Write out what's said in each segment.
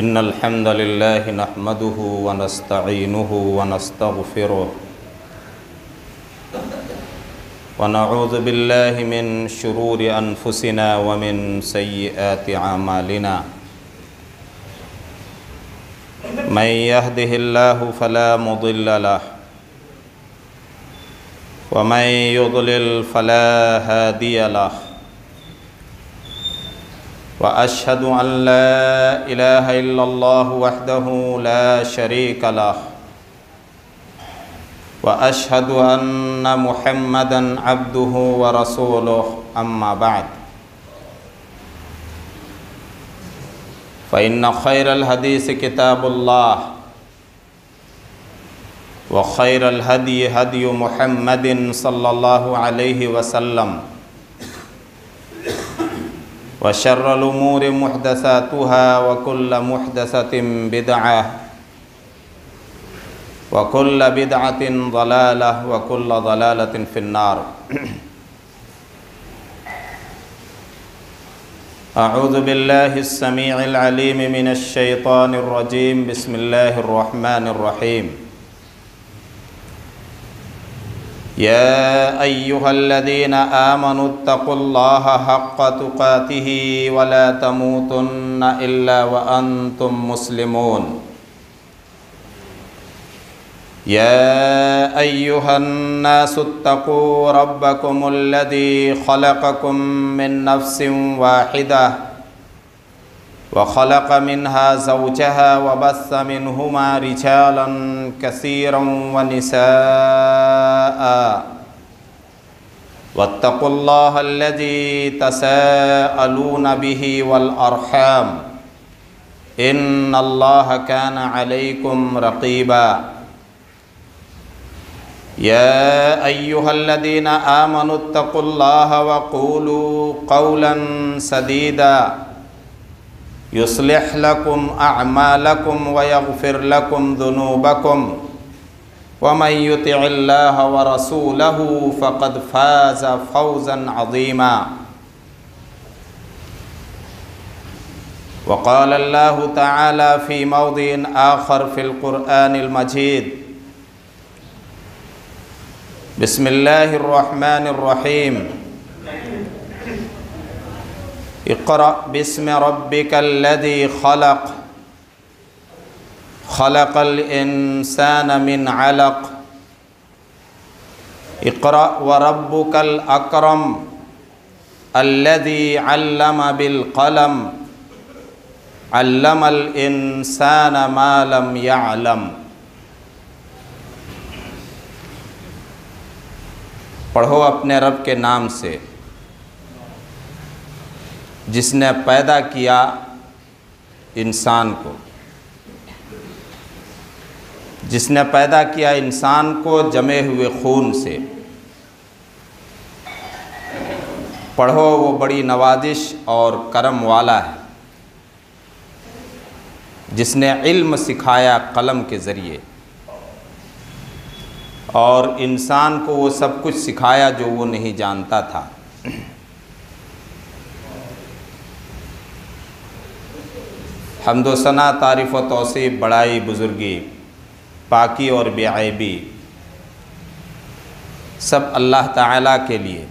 इन्नल हम्दलिल्लाहि नहमदुहु व नस्तईनुहु व नस्तगफिरुह व नऊज़ु बिल्लाहि मिन शुरूरि अनफुसिना व मिन सय्यिआति अमालिना मन यहदिहिल्लाहु फला मुदिल्ल लहु व मन युद्लिल फला हादिय लहु व अशहदु अन ला इलाहा इल्लल्लाहु वहदहु ला शरीक लहु व अशहदु अन्न मुहम्मदन अब्दुहु व रसूलुहु अम्मा बाद फ़इन्न खैरल हदीस किताबुल्लाह व खैरल हदी हदी मुहम्मदिन सल्लल्लाहु अलैहि वसल्लम व शर्रल उमूरि मुहदसातुहा व कुल्ल मुहदसतिन बिदअह व कुल्ल बिदअतिन ज़लालह व कुल्ल ज़लालतिन फिन्नार। अऊज़ु बिल्लाहिस समीइल अलीम मिनश शैतानिर रजीम। बिस्मिल्लाहिर रहमानिर रहीम। या अय्युहल्लज़ीना आमनुत्तक़ुल्लाहा हक़्क़ तुक़ातिही व ला तमूतुन्ना इल्ला व अंतुम मुस्लिमून। या अय्युहन्नासुत्तक़ू रब्बकुमुल्लज़ी ख़लक़कुम मिन नफ़्सिन वाहिदा व ख़लक़ मिन्हा ज़ौजहा व बस्स मिन्हुमा रिजालन कसीरन व निसाअ वत्तक़ुल्लाहल्लज़ी तसाअलून बिही वल अर्हाम इन्नल्लाहा काना अलैकुम रक़ीबा। या अय्युहल्लज़ीना आमनुत्तक़ुल्लाहा व क़ूलू क़ौलन सदीदा युस्लिह लकुम अअमालकुम व यग़फ़िर लकुम ज़ुनूबकुम व मन युतिइल्लाह व रसूलहु फ़क़द फ़ाज़ फ़ौज़न अज़ीमा। व क़ाल अल्लाहु तआला फ़ी मौदिइन आख़र फ़िल क़ुरआनिल मजीद। बिस्मिल्लाहिर रहमानिर रहीम। इक़रा बिस्मि रब्बिकल्लज़ी ख़लक़ ख़लक़ल इंसान मिन अलक़ इक़रा व रब्बुकल अकरम अल्लज़ी अल्लम बिल क़लम अल्लमल इंसान मा लम यअलम। पढ़ो अपने रब के नाम से जिसने पैदा किया इंसान को, जिसने पैदा किया इंसान को जमे हुए खून से। पढ़ो वो बड़ी नवाजिश और करम वाला है जिसने इल्म सिखाया कलम के ज़रिए और इंसान को वो सब कुछ सिखाया जो वो नहीं जानता था। हम्दो सना तारीफ़ व तौसीफ़ बड़ाई बुज़ुर्गी पाकी और बेअयबी सब अल्लाह ताला के लिए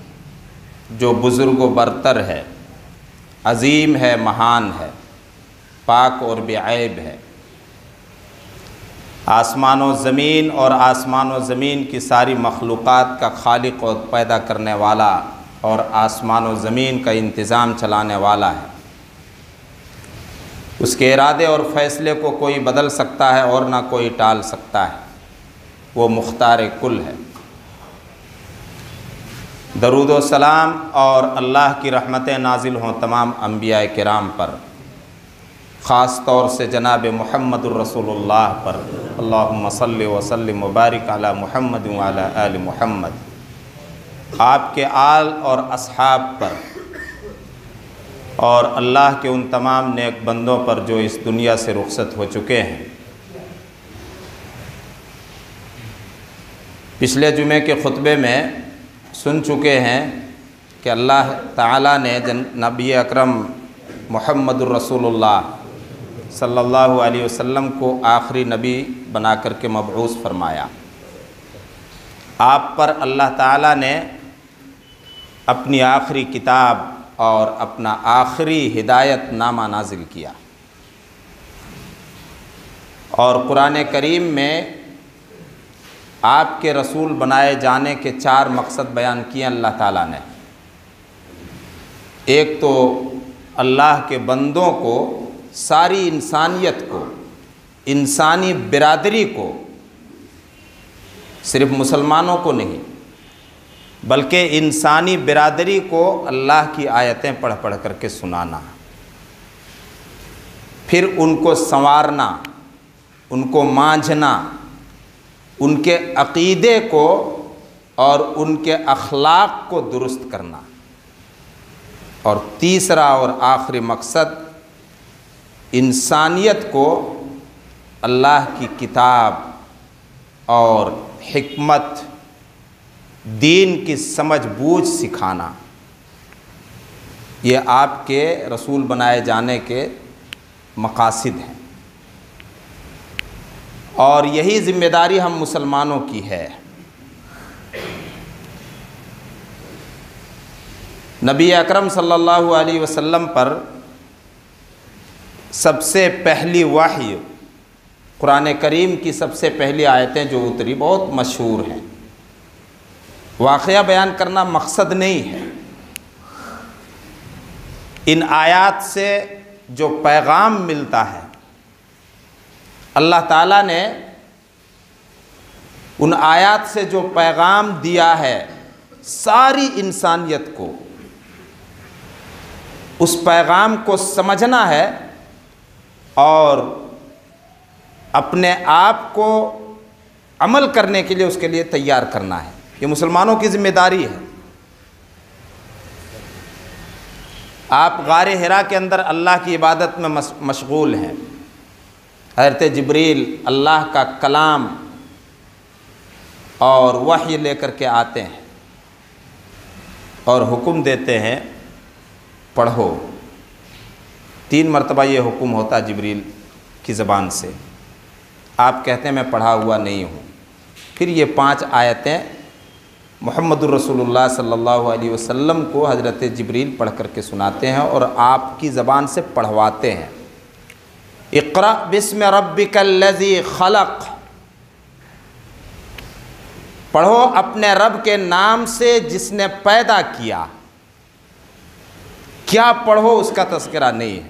जो बुज़ुर्ग व बरतर है, अज़ीम है, महान है, पाक और बेअयब है। आसमान व ज़मीन और आसमान व ज़मीन की सारी मखलूक़ात का खालिक और पैदा करने वाला और आसमान व ज़मीन का इंतज़ाम चलाने वाला है। उसके इरादे और फ़ैसले को कोई बदल सकता है और ना कोई टाल सकता है। वो मुख्तार कुल है। दरूद व सलाम और अल्लाह की रहमतें नाजिल हों तमाम अम्बिया किराम पर, ख़ास तौर से जनाब मुहम्मदुर रसूलुल्लाह पर। अल्लाहुम्मा सल्लि व सल्लिम व बारिक अला मुहम्मद व अला आलि मुहम्मद। आपके आल और अस्हाब पर और अल्लाह के उन तमाम नेक बंदों पर जो इस दुनिया से रुखसत हो चुके हैं। पिछले जुमे के खुतबे में सुन चुके हैं कि अल्लाह ताला ने नबी अकरम मुहम्मदुर रसूलुल्लाह सल्लल्लाहु अलैहि वसल्लम को आखिरी नबी बना कर के मबऊस फरमाया। आप पर अल्लाह ताला ने अपनी आखिरी किताब और अपना आखिरी हिदायत नामा नाजिल किया। और कुरान करीम में आपके रसूल बनाए जाने के 4 मकसद बयान किए अल्लाह ताला ने। एक तो अल्लाह के बंदों को, सारी इंसानियत को, इंसानी बिरादरी को, सिर्फ मुसलमानों को नहीं बल्कि इंसानी बिरादरी को अल्लाह की आयतें पढ़ पढ़ करके सुनाना, फिर उनको संवारना, उनको मांझना, उनके अक़ीदे को और उनके अखलाक को दुरुस्त करना। और तीसरा और आखिरी मकसद इंसानियत को अल्लाह की किताब और हिकमत, दीन की समझ बूझ सिखाना। ये आपके रसूल बनाए जाने के मकासिद हैं और यही ज़िम्मेदारी हम मुसलमानों की है। नबी अकरम सल्लल्लाहु अलैहि वसल्लम पर सबसे पहली वही, कुरान करीम की सबसे पहली आयतें जो उतरी बहुत मशहूर हैं। वाक़या बयान करना मकसद नहीं है। इन आयात से जो पैगाम मिलता है, अल्लाह ताला ने उन आयात से जो पैगाम दिया है सारी इंसानियत को, उस पैगाम को समझना है और अपने आप को अमल करने के लिए उसके लिए तैयार करना है। ये मुसलमानों की ज़िम्मेदारी है। आप गारे हिरा के अंदर अल्लाह की इबादत में मशगूल हैं। हज़रत जिब्रील अल्लाह का कलाम और वही लेकर के आते हैं और हुक्म देते हैं पढ़ो। 3 मरतबा ये हुक्म होता जिब्रील की ज़बान से। आप कहते हैं मैं पढ़ा हुआ नहीं हूँ। फिर ये 5 आयतें मुहम्मदुर रसूलुल्लाह सल्लल्लाहु अलैहि वसल्लम को हज़रत जिब्रील पढ़ करके सुनाते हैं और आपकी ज़बान से पढ़वाते हैं। इक़रा बिस्मि रब्बिकल्लज़ी खलक़, पढ़ो अपने रब के नाम से जिसने पैदा किया। क्या पढ़ो उसका तज़किरा नहीं है।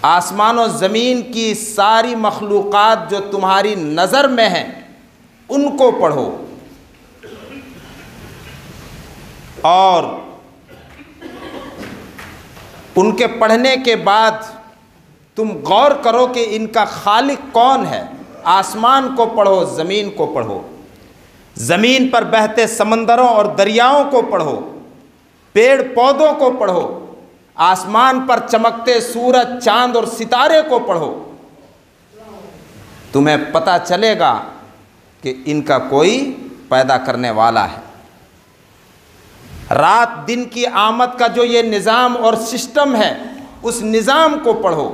आसमान और ज़मीन की सारी मखलूक़ात जो तुम्हारी नज़र में हैं उनको पढ़ो और उनके पढ़ने के बाद तुम गौर करो कि इनका खालिक कौन है। आसमान को पढ़ो, ज़मीन को पढ़ो, ज़मीन पर बहते समंदरों और दरियाओं को पढ़ो, पेड़ पौधों को पढ़ो, आसमान पर चमकते सूरज, चांद और सितारे को पढ़ो। तुम्हें पता चलेगा कि इनका कोई पैदा करने वाला है। रात दिन की आमद का जो ये निज़ाम और सिस्टम है, उस निज़ाम को पढ़ो।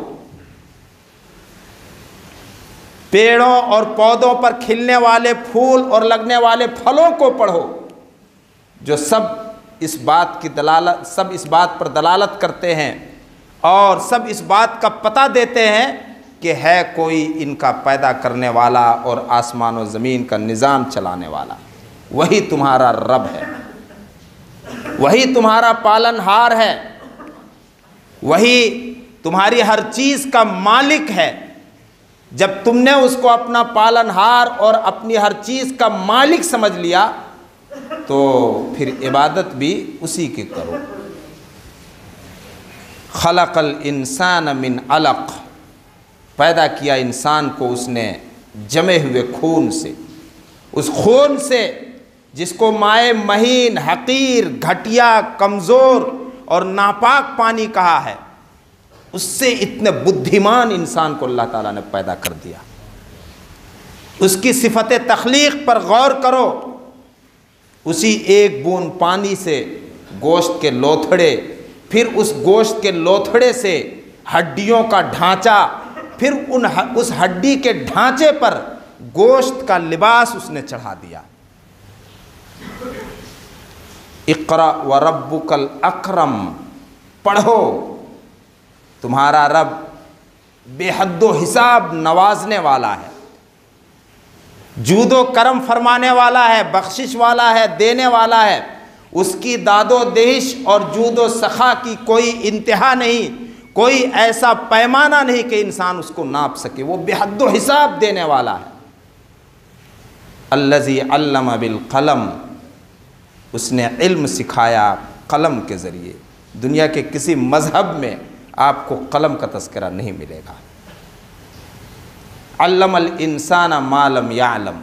पेड़ों और पौधों पर खिलने वाले फूल और लगने वाले फलों को पढ़ो, जो सब इस बात पर दलालत करते हैं और सब इस बात का पता देते हैं कि है कोई इनका पैदा करने वाला और आसमान और ज़मीन का निज़ाम चलाने वाला। वही तुम्हारा रब है, वही तुम्हारा पालनहार है, वही तुम्हारी हर चीज़ का मालिक है। जब तुमने उसको अपना पालनहार और अपनी हर चीज़ का मालिक समझ लिया तो फिर इबादत भी उसी की करो। खलक़ल इंसान मिन अलक़, पैदा किया इंसान को उसने जमे हुए खून से, उस खून से जिसको माए महीन, हकीर, घटिया, कमज़ोर और नापाक पानी कहा है, उससे इतने बुद्धिमान इंसान को अल्लाह ताला ने पैदा कर दिया। उसकी सिफत तख्लीक़ पर गौर करो। उसी एक बूंद पानी से गोश्त के लोथड़े, फिर उस गोश्त के लोथड़े से हड्डियों का ढांचा, फिर उस हड्डी के ढांचे पर गोश्त का लिबास उसने चढ़ा दिया। इक़रा व रब्बुकल अकरम, पढ़ो, तुम्हारा रब बेहद्दो हिसाब नवाजने वाला है, जूदो करम फरमाने वाला है, बख्शिश वाला है, देने वाला है। उसकी दादो देश और जूदो सखा की कोई इंतहा नहीं, कोई ऐसा पैमाना नहीं कि इंसान उसको नाप सके। वो बेहद्दो हिसाब देने वाला है। अल्लज़ी अल्लम बिल कलम, उसने इल्म सिखाया कलम के ज़रिए। दुनिया के किसी मज़हब में आपको कलम का तज़किरा नहीं मिलेगा। अल्लमल इंसान मा लम यालम,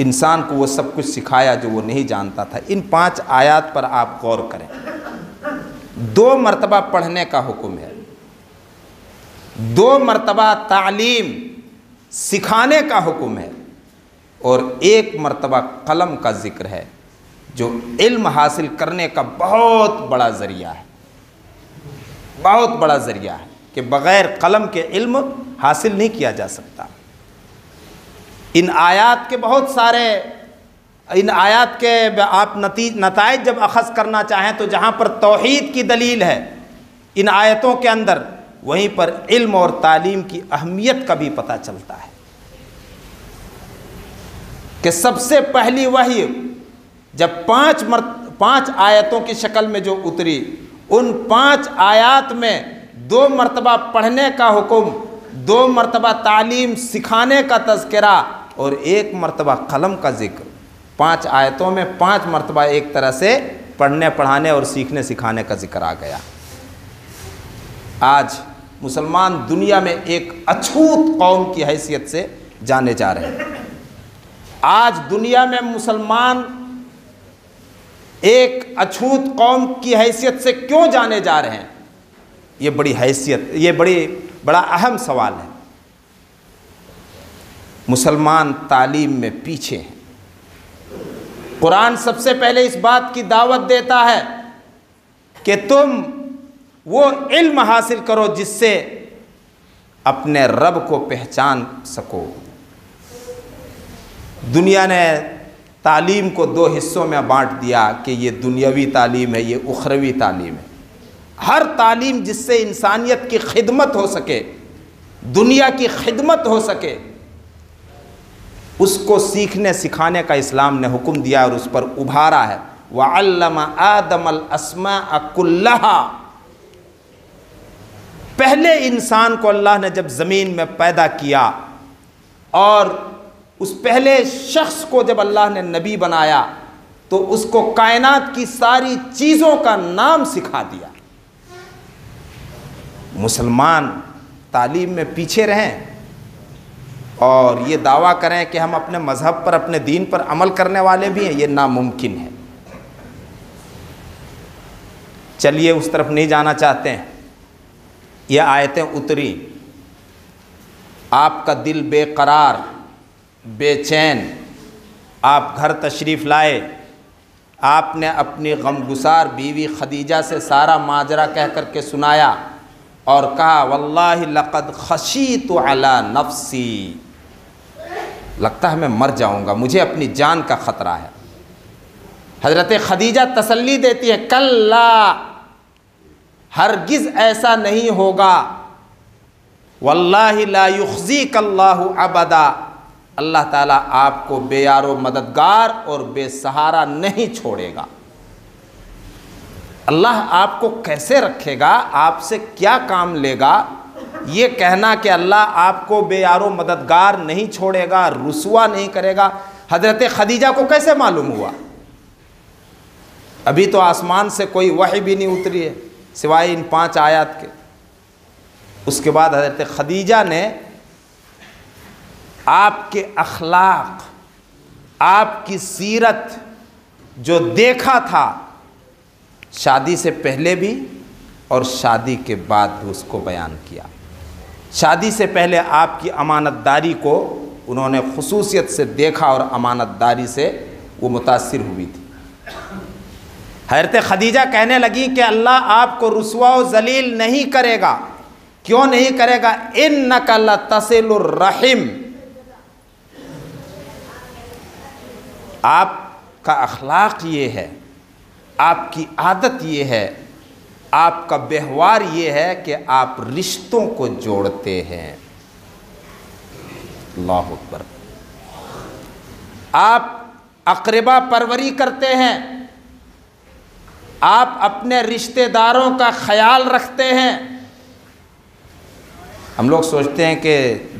इंसान को वो सब कुछ सिखाया जो वो नहीं जानता था। इन 5 आयात पर आप गौर करें। 2 मरतबा पढ़ने का हुक्म है, 2 मरतबा तालीम सिखाने का हुक्म है, और 1 मरतबा कलम का जिक्र है, जो इल्म हासिल करने का बहुत बड़ा ज़रिया है, बहुत बड़ा ज़रिया है कि बग़ैर कलम के इल्म हासिल नहीं किया जा सकता। इन आयात के बहुत सारे, इन आयात के आप नताइज जब अख़ज़ करना चाहें तो जहाँ पर तौहीद की दलील है इन आयतों के अंदर, वहीं पर इल्म और तालीम की अहमियत का भी पता चलता है कि सबसे पहली वही जब 5 आयतों की शक्ल में जो उतरी, उन 5 आयात में 2 मरतबा पढ़ने का हुक्म, 2 मरतबा तालीम सिखाने का तज़किरा और 1 मरतबा कलम का जिक्र। 5 आयतों में 5 मरतबा एक तरह से पढ़ने पढ़ाने और सीखने सिखाने का जिक्र आ गया। आज मुसलमान दुनिया में एक अछूत कौम की हैसियत से जाने जा रहे हैं। आज दुनिया में मुसलमान एक अछूत कौम की हैसियत से क्यों जाने जा रहे हैं? ये बड़ी हैसियत, ये बड़ा अहम सवाल है। मुसलमान तालीम में पीछे हैं। कुरान सबसे पहले इस बात की दावत देता है कि तुम वो इल्म हासिल करो जिससे अपने रब को पहचान सको। दुनिया ने तालीम को 2 हिस्सों में बांट दिया कि ये दुनियावी तालीम है, ये उखरवी तालीम है। हर तालीम जिससे इंसानियत की खिदमत हो सके, दुनिया की खिदमत हो सके, उसको सीखने सिखाने का इस्लाम ने हुक्म दिया और उस पर उभारा है। वअल्लम आदमल अस्माअ कुल्लहा, पहले इंसान को अल्लाह ने जब ज़मीन में पैदा किया और उस पहले शख्स को जब अल्लाह ने नबी बनाया तो उसको कायनात की सारी चीज़ों का नाम सिखा दिया। मुसलमान तालीम में पीछे रहें और ये दावा करें कि हम अपने मज़हब पर, अपने दीन पर अमल करने वाले भी हैं, ये नामुमकिन है। चलिए उस तरफ नहीं जाना चाहते हैं। ये आयतें उतरी, आपका दिल बेकरार बेचैन, आप घर तशरीफ़ लाए, आपने अपनी गमगुसार बीवी खदीजा से सारा माजरा कह कर के सुनाया और कहा वल्लाहि लक़द खशीतु अला नफ्सी, लगता है मैं मर जाऊंगा, मुझे अपनी जान का ख़तरा है। हज़रत खदीजा तसल्ली देती है, कल्ला, हरगिज़ ऐसा नहीं होगा, वल्लाहि ला युख़ज़ीकल्लाहु अबदा, अल्लाह ताला आपको बेयारो मददगार और बेसहारा नहीं छोड़ेगा। अल्लाह आपको कैसे रखेगा, आपसे क्या काम लेगा, ये कहना कि अल्लाह आपको बेयारो मददगार नहीं छोड़ेगा, रुसवा नहीं करेगा, हज़रत खदीजा को कैसे मालूम हुआ? अभी तो आसमान से कोई वही भी नहीं उतरी है सिवाय इन 5 आयत के। उसके बाद हज़रत खदीजा ने आपके अखलाक, आपकी सीरत जो देखा था, शादी से पहले भी और शादी के बाद भी उसको बयान किया। शादी से पहले आपकी अमानतदारी को उन्होंने खुसूसियत से देखा और अमानतदारी से वो मुतासिर हुई थी। हज़रत खदीजा कहने लगी कि अल्लाह आपको रुसवा व जलील नहीं करेगा। क्यों नहीं करेगा? इन्नका लतसिलुर रहिम, आपका अखलाक ये है, आपकी आदत ये है, आपका व्यवहार ये है कि आप रिश्तों को जोड़ते हैं। अल्लाह अकबर। आप अक़रबा परवरी करते हैं, आप अपने रिश्तेदारों का ख्याल रखते हैं। हम लोग सोचते हैं कि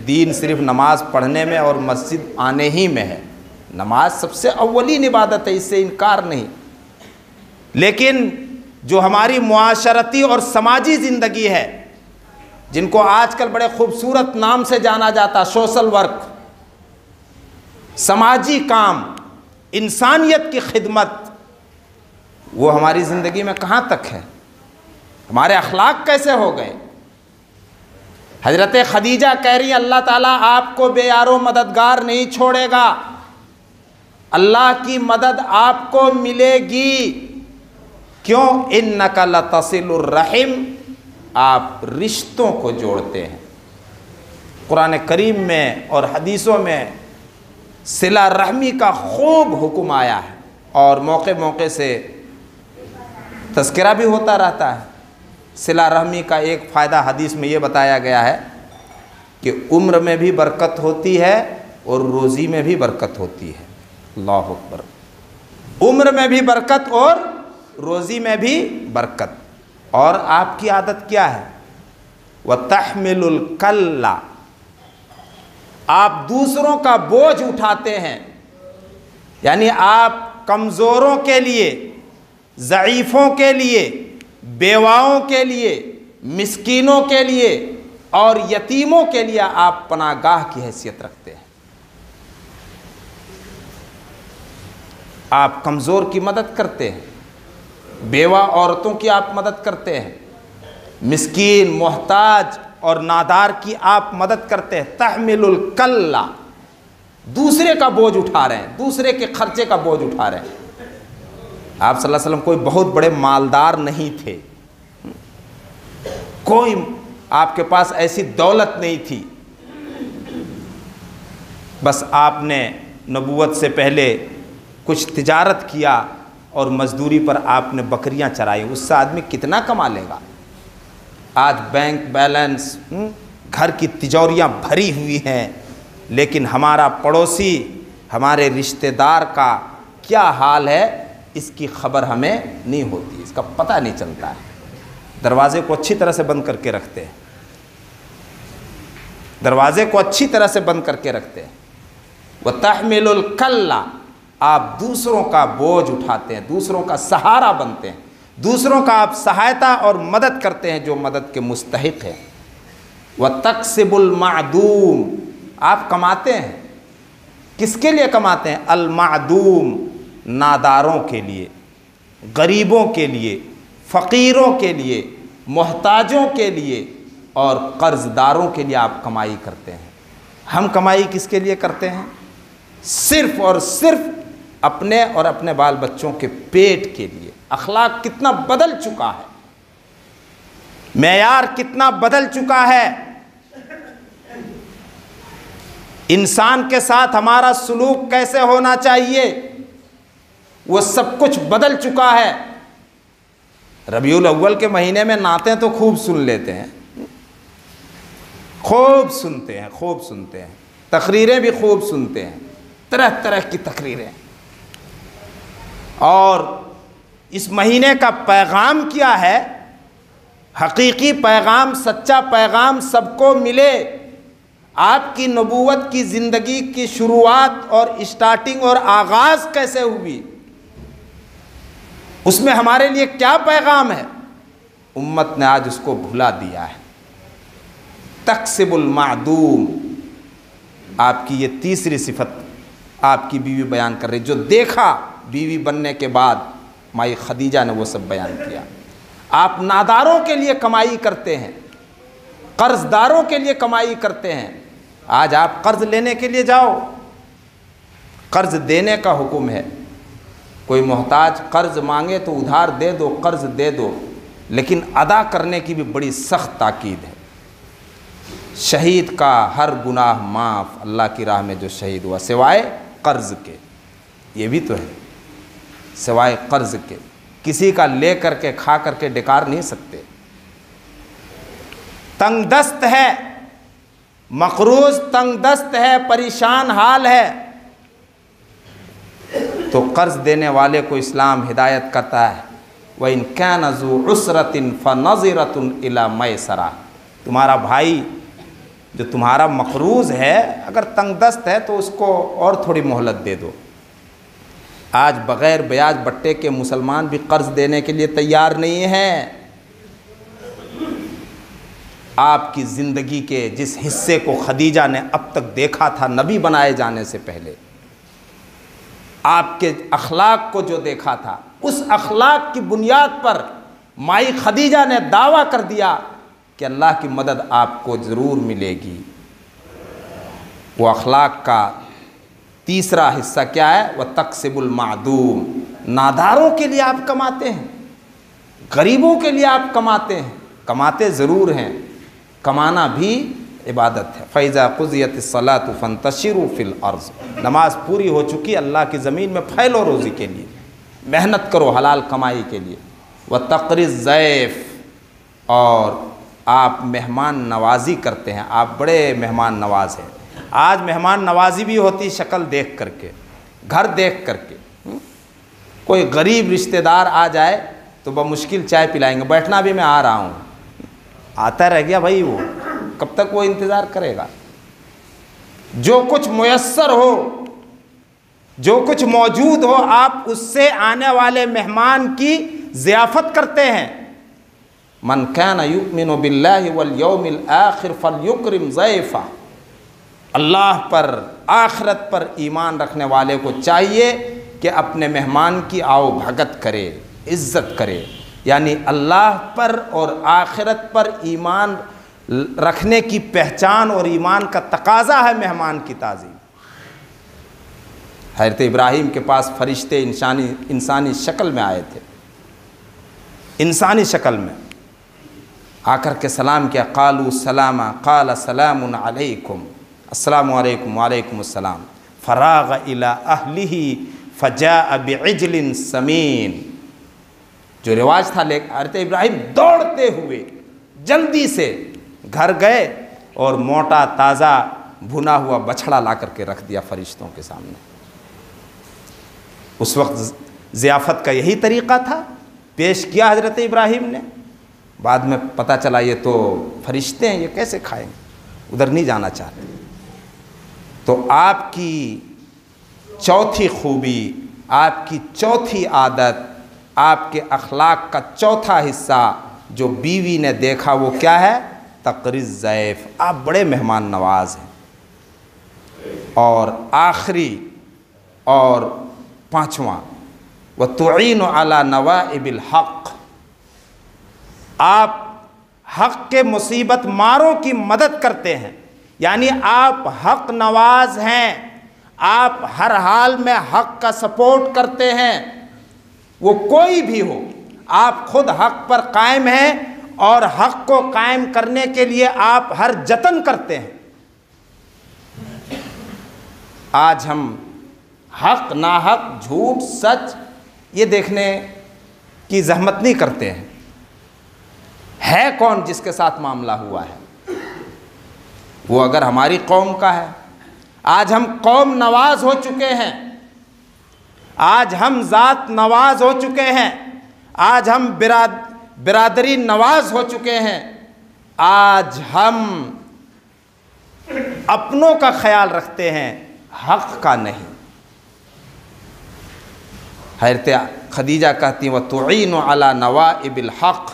दीन सिर्फ नमाज पढ़ने में और मस्जिद आने ही में है। नमाज सबसे अव्वलीन इबादत है, इससे इनकार नहीं, लेकिन जो हमारी मुआशरती और समाजी ज़िंदगी है, जिनको आजकल बड़े खूबसूरत नाम से जाना जाता, सोशल वर्क, समाजी काम, इंसानियत की खिदमत, वो हमारी ज़िंदगी में कहाँ तक है? हमारे अखलाक कैसे हो गए? हज़रत खदीजा कह रही अल्लाह ताला आपको बेयारो मददगार नहीं छोड़ेगा, अल्लाह की मदद आपको मिलेगी। क्यों? इन्नका लतसिलुर रहिम, आप रिश्तों को जोड़ते हैं। कुरान करीम में और हदीसों में सिला रहमी का खूब हुक्म आया है और मौके मौके से तज़किरा भी होता रहता है। सिला रहमी का एक फ़ायदा हदीस में ये बताया गया है कि उम्र में भी बरकत होती है और रोज़ी में भी बरकत होती है। अल्लाह अकबर। उम्र में भी बरकत और रोज़ी में भी बरकत। और आपकी आदत क्या है? व तहमिलुल कल्ला, आप दूसरों का बोझ उठाते हैं, यानी आप कमज़ोरों के लिए, ज़ईफ़ों के लिए, बेवाओं के लिए, मिस्कीनों के लिए और यतीमों के लिए आप पनागाह की हैसियत रखते हैं। आप कमज़ोर की मदद करते हैं, बेवा औरतों की आप मदद करते हैं, मिस्कीन, मोहताज और नादार की आप मदद करते हैं। तहमिलुल कल्ला, दूसरे का बोझ उठा रहे हैं, दूसरे के खर्चे का बोझ उठा रहे हैं। आप सल्लल्लाहु अलैहि वसल्लम कोई बहुत बड़े मालदार नहीं थे, कोई आपके पास ऐसी दौलत नहीं थी, बस आपने नबूवत से पहले कुछ तिजारत किया और मजदूरी पर आपने बकरियां चराई। उससे आदमी कितना कमा लेगा? आज बैंक बैलेंस, घर की तिजोरियां भरी हुई हैं, लेकिन हमारा पड़ोसी, हमारे रिश्तेदार का क्या हाल है इसकी खबर हमें नहीं होती, इसका पता नहीं चलता है। दरवाजे को अच्छी तरह से बंद करके रखते हैं, दरवाजे को अच्छी तरह से बंद करके रखते हैं। व तहमिलुल कल्ला, आप दूसरों का बोझ उठाते हैं, दूसरों का सहारा बनते हैं, दूसरों का आप सहायता और मदद करते हैं जो मदद के मुस्तहिक है। व तक्सिबुल मादूम, आप कमाते हैं, किसके लिए कमाते हैं? अल मादूम, नादारों के लिए, गरीबों के लिए, फ़कीरों के लिए, मोहताजों के लिए और कर्ज़दारों के लिए आप कमाई करते हैं। हम कमाई किसके लिए करते हैं? सिर्फ़ और सिर्फ अपने और अपने बाल बच्चों के पेट के लिए। अखलाक कितना बदल चुका है, मेयार कितना बदल चुका है, इंसान के साथ हमारा सलूक कैसे होना चाहिए वो सब कुछ बदल चुका है। रबीउल अव्वल के महीने में नातें तो खूब सुन लेते हैं, खूब सुनते हैं, खूब सुनते हैं, तकरीरें भी खूब सुनते हैं, तरह तरह की तकरीरें। और इस महीने का पैगाम क्या है? हकीकी पैगाम, सच्चा पैगाम सबको मिले। आपकी नबूवत की ज़िंदगी की शुरुआत और स्टार्टिंग और आगाज़ कैसे हुई, उसमें हमारे लिए क्या पैगाम है? उम्मत ने आज उसको भुला दिया है। तक्सिबुल मादूम, आपकी ये तीसरी सिफत आपकी बीवी बयान कर रही, जो देखा बीवी बनने के बाद माई खदीजा ने वो सब बयान किया। आप नादारों के लिए कमाई करते हैं, कर्जदारों के लिए कमाई करते हैं। आज आप कर्ज लेने के लिए जाओ, कर्ज देने का हुक्म है, कोई मोहताज कर्ज़ मांगे तो उधार दे दो, कर्ज़ दे दो, लेकिन अदा करने की भी बड़ी सख्त ताकीद है। शहीद का हर गुनाह माफ़ अल्लाह की राह में जो शहीद हुआ, सिवाय कर्ज़ के, ये भी तो है, सिवाय कर्ज़ के किसी का ले करके खा करके डिकार नहीं सकते। तंगदस्त है, मकरूज तंगदस्त है, परेशान हाल है, तो कर्ज़ देने वाले को इस्लाम हिदायत करता है, व इन कान ज़ू उसरतिन फ़नज़िरतुन इला मैसरा। तुम्हारा भाई जो तुम्हारा मकरूज है अगर तंगदस्त है तो उसको और थोड़ी मोहलत दे दो। आज बग़ैर ब्याज बट्टे के मुसलमान भी कर्ज़ देने के लिए तैयार नहीं हैं। आपकी ज़िंदगी के जिस हिस्से को खदीजा ने अब तक देखा था नबी बनाए जाने से पहले, आपके अखलाक को जो देखा था, उस अखलाक की बुनियाद पर माई खदीजा ने दावा कर दिया कि अल्लाह की मदद आपको ज़रूर मिलेगी। वो अखलाक का तीसरा हिस्सा क्या है? वह तकसिबुल मादूम, नादारों के लिए आप कमाते हैं, गरीबों के लिए आप कमाते हैं, कमाते ज़रूर हैं, कमाना भी इबादत है। फ़ैज़ा क़ुज़ियतिस सलातु फ़ंतशिरू फ़िल अर्ज़, नमाज पूरी हो चुकी, अल्लाह की ज़मीन में फैलो रोज़ी के लिए, मेहनत करो हलाल कमाई के लिए। व तक़रिज़ ज़ैफ़, और आप मेहमान नवाज़ी करते हैं, आप बड़े मेहमान नवाज़ हैं। आज मेहमान नवाज़ी भी होती शक्ल देख करके, घर देख करके। कोई गरीब रिश्तेदार आ जाए तो बमुश्किल चाय पिलाएंगे, बैठना भी मैं आ रहा हूँ, आता रह गया भाई, वो कब तक वो इंतज़ार करेगा। जो कुछ मुयस्सर हो, जो कुछ मौजूद हो, आप उससे आने वाले मेहमान की ज़ियाफ़त करते हैं। मन कान युमिनु बिल्लाहि वल यौमिल आखिर फलयुकरिम ज़ैफ़ा, अल्लाह पर आखिरत पर ईमान रखने वाले को चाहिए कि अपने मेहमान की आओ भगत करे, इज़्ज़त करे। यानी अल्लाह पर और आखिरत पर ईमान रखने की पहचान और ईमान का तकाज़ा है मेहमान की ताज़ीम। हज़रत इब्राहीम के पास फरिश्ते इंसानी शक्ल में आए थे, इंसानी शक्ल में आकर के सलाम किया। क़ालू सलामा क़ाल सलामुन अलैकुम, अस्सलामु अलैकुम वालैकुम अस्सलाम। फ़राग़ इला अहलिही फ़जाअ बिइज्लिन समीन, जो रिवाज था, ले हज़रत इब्राहीम दौड़ते हुए जल्दी से घर गए और मोटा ताज़ा भुना हुआ बछड़ा ला करके रख दिया फरिश्तों के सामने। उस वक्त ज़ियाफ़त का यही तरीक़ा था, पेश किया हज़रत इब्राहीम ने। बाद में पता चला ये तो फरिश्ते हैं, ये कैसे खाएंगे, उधर नहीं जाना चाहते। तो आपकी चौथी खूबी, आपकी चौथी आदत, आपके अखलाक का चौथा हिस्सा जो बीवी ने देखा वो क्या है? तक़रीज़ ज़ैफ़, आप बड़े मेहमान नवाज़ हैं। और आखिरी और पाँचवा, व तुईनु अला नवाइबिल हक़, आप हक़ के मुसीबत मारों की मदद करते हैं। यानी आप हक़ नवाज़ हैं, आप हर हाल में हक़ का सपोर्ट करते हैं, वो कोई भी हो। आप खुद हक़ पर कायम हैं और हक़ को कायम करने के लिए आप हर जतन करते हैं। आज हम हक़ नाहक़, झूठ सच ये देखने की ज़हमत नहीं करते हैं। है कौन जिसके साथ मामला हुआ है, वो अगर हमारी कौम का है। आज हम कौम नवाज हो चुके हैं, आज हम ज़ात नवाज हो चुके हैं, आज हम बिरादरी नवाज हो चुके हैं। आज हम अपनों का ख्याल रखते हैं, हक़ का नहीं। हज़रत खदीजा कहती हैं व तुईनु अला नवाइबिल हक़,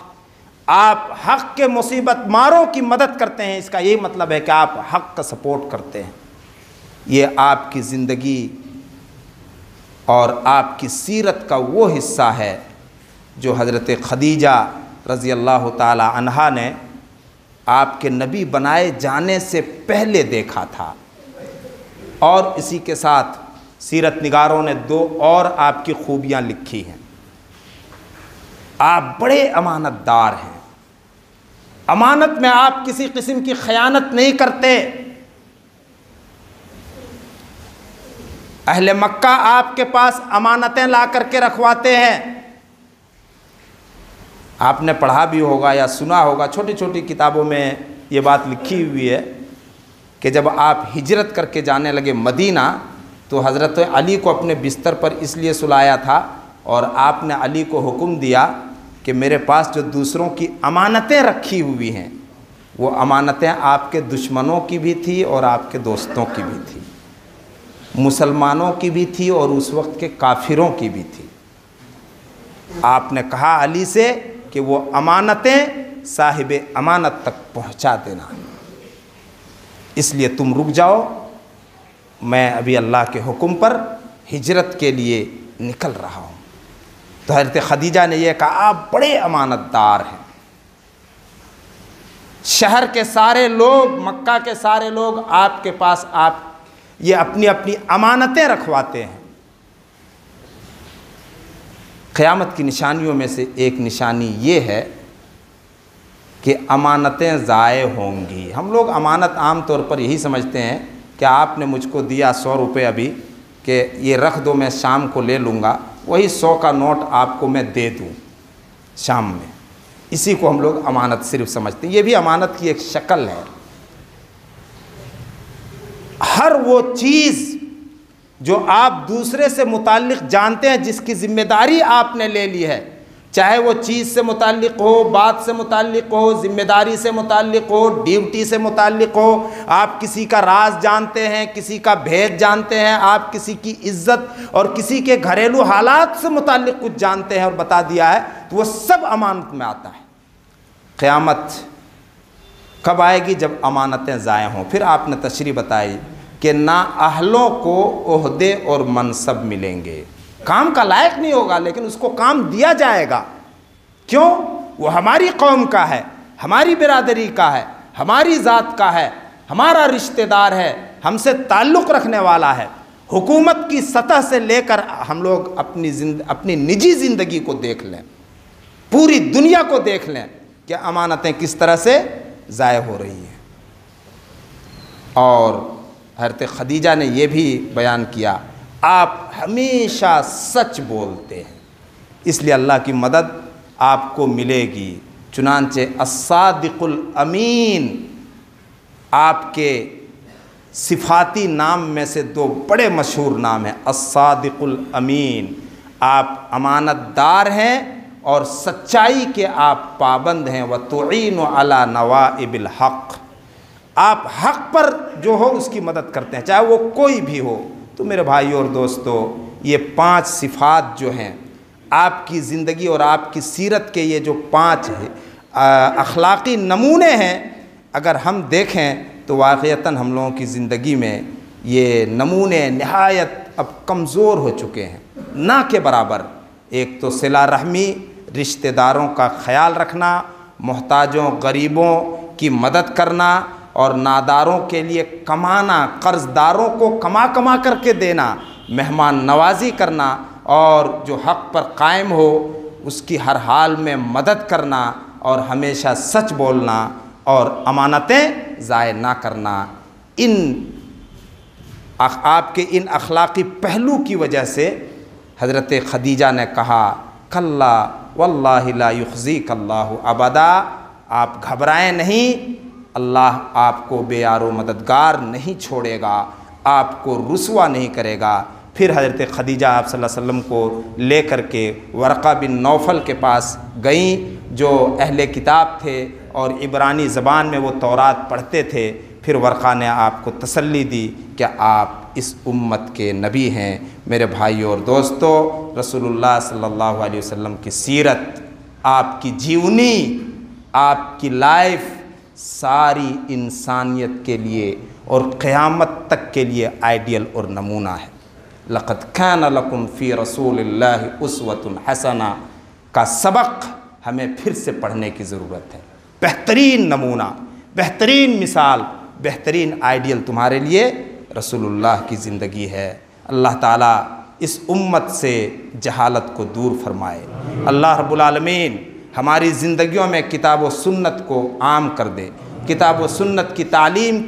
आप हक़ के मुसीबत मारों की मदद करते हैं। इसका यही मतलब है कि आप हक़ का सपोर्ट करते हैं। ये आपकी ज़िंदगी और आपकी सीरत का वो हिस्सा है जो हज़रत खदीजा रज़ी अल्लाह ताला अन्हा ने आपके नबी बनाए जाने से पहले देखा था। और इसी के साथ सीरत निगारों ने दो और आपकी खूबियां लिखी हैं। आप बड़े अमानतदार हैं। अमानत में आप किसी किस्म की खयानत नहीं करते। अहले मक्का आपके पास अमानतें ला करके रखवाते हैं। आपने पढ़ा भी होगा या सुना होगा, छोटी छोटी किताबों में ये बात लिखी हुई है कि जब आप हिजरत करके जाने लगे मदीना, तो हज़रत अली को अपने बिस्तर पर इसलिए सुलाया था और आपने अली को हुक्म दिया कि मेरे पास जो दूसरों की अमानतें रखी हुई हैं, वो अमानतें आपके दुश्मनों की भी थी और आपके दोस्तों की भी थी, मुसलमानों की भी थी और उस वक्त के काफिरों की भी थी। आपने कहा अली से कि वो अमानतें साहिब अमानत तक पहुंचा देना, इसलिए तुम रुक जाओ, मैं अभी अल्लाह के हुक्म पर हिजरत के लिए निकल रहा हूँ। तो हज़रत खदीजा ने यह कहा आप बड़े अमानतदार हैं। शहर के सारे लोग, मक्का के सारे लोग आपके पास आप ये अपनी अपनी अमानतें रखवाते हैं। क़यामत की निशानियों में से एक निशानी ये है कि अमानतें ज़ाय होंगी। हम लोग अमानत आम तौर पर यही समझते हैं कि आपने मुझको दिया 100 रुपये अभी कि ये रख दो, मैं शाम को ले लूँगा, वही 100 का नोट आपको मैं दे दूँ शाम में, इसी को हम लोग अमानत सिर्फ समझते हैं। ये भी अमानत की एक शक्ल है। हर वो चीज़ जो आप दूसरे से मुताल्लिक़ जानते हैं, जिसकी ज़िम्मेदारी आपने ले ली है, चाहे वो चीज़ से मुताल्लिक़ हो, बात से मुताल्लिक़ हो, ज़िम्मेदारी से मुताल्लिक़ हो, ड्यूटी से मुताल्लिक़ हो, आप किसी का राज जानते हैं, किसी का भेद जानते हैं, आप किसी की इज़्ज़त और किसी के घरेलू हालात से मुताल्लिक़ कुछ जानते हैं और बता दिया है, तो वो सब अमानत में आता है। क़यामत कब आएगी? जब अमानतें ज़ाया हों। फिर आपने तशरीह बताई कि ना अहलों को ओहदे और मनसब मिलेंगे, काम का लायक नहीं होगा लेकिन उसको काम दिया जाएगा। क्यों? वो हमारी कौम का है, हमारी बिरादरी का है, हमारी ज़ात का है, हमारा रिश्तेदार है, हमसे ताल्लुक़ रखने वाला है। हुकूमत की सतह से लेकर हम लोग अपनी निजी ज़िंदगी को देख लें, पूरी दुनिया को देख लें कि अमानतें किस तरह से ज़ाय हो रही हैं। और हज़रत खदीजा ने यह भी बयान किया आप हमेशा सच बोलते हैं, इसलिए अल्लाह की मदद आपको मिलेगी। चुनांचे अस्सादिकुल अमीन आपके सिफाती नाम में से दो बड़े मशहूर नाम हैं, अस्सादिकुल अमीन। आप अमानतदार हैं और सच्चाई के आप पाबंद हैं। व तुईनु अला नवाइबिल हक़, आप हक़ पर जो हो उसकी मदद करते हैं, चाहे वो कोई भी हो। तो मेरे भाइयों और दोस्तों, ये 5 सिफ़ात जो हैं आपकी ज़िंदगी और आपकी सीरत के, ये जो 5 अखलाक़ी नमूने हैं, अगर हम देखें तो वाक़ईतन हम लोगों की ज़िंदगी में ये नमूने नहायत अब कमज़ोर हो चुके हैं, ना के बराबर। एक तो सिला रहमी, रिश्तेदारों का ख्याल रखना, मोहताजों गरीबों की मदद करना और नादारों के लिए कमाना, कर्ज़दारों को कमा कमा करके देना, मेहमान नवाजी करना और जो हक़ पर कायम हो उसकी हर हाल में मदद करना और हमेशा सच बोलना और अमानतें ज़ाय ना करना। इन आपके इन अखलाक़ी पहलू की वजह से हज़रत खदीजा ने कहा कल्ला वल्लाहि ला युख़ज़ीकल्लाहु अबदा, आप घबराएं नहीं, अल्लाह आपको बेयारो मददगार नहीं छोड़ेगा, आपको रुसवा नहीं करेगा। फिर हज़रत खदीजा आप सल्लल्लाहु अलैहि वसल्लम को ले कर के वरक़ा बिन नौफल के पास गईं, जो अहले किताब थे और इब्रानी ज़बान में वो तौरात पढ़ते थे। फिर वरक़ा ने आपको तसल्ली दी कि आप इस उम्मत के नबी हैं। मेरे भाइयों और दोस्तों, रसूलुल्लाह सल्लल्लाहु अलैहि वसल्लम की सीरत, आपकी जीवनी, आपकी लाइफ सारी इंसानियत के लिए और क़यामत तक के लिए आइडियल और नमूना है। लक़द कान लकुम फ़ी रसूलिल्लाहि उस्वतुन हसना का सबक हमें फिर से पढ़ने की ज़रूरत है। बेहतरीन नमूना, बेहतरीन मिसाल, बेहतरीन आइडियल तुम्हारे लिए रसूलुल्लाह की ज़िंदगी है। अल्लाह ताला इस उम्मत से जहालत को दूर फरमाए। अल्लाह रब्बुल आलमीन हमारी ज़िंदगियों में किताब व सुन्नत को आम कर दे, किताब व सुन्नत की तालीम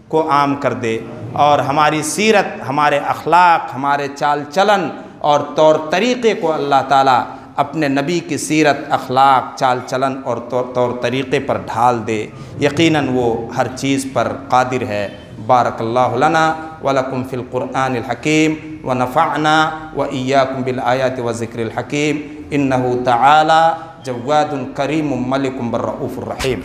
को आम कर दे, और हमारी सीरत, हमारे अखलाक, हमारे चाल चलन और तौर तरीक़े को अल्लाह ताला अपने नबी की सीरत, अखलाक, चाल चलन और तौर तरीक़े पर ढाल दे। यकीनन वो हर चीज़ पर कादिर है। बारकल्लाहु लना व लकुम फ़िल क़ुरआनिल हकीम व नफ़अना व इय्याकुम बिल आयाति व ज़िक्रिल हकीम। इन्नहु तआला जव्वादुन करीमुम मलिकुम बर्रऊफ़ुर रहीम।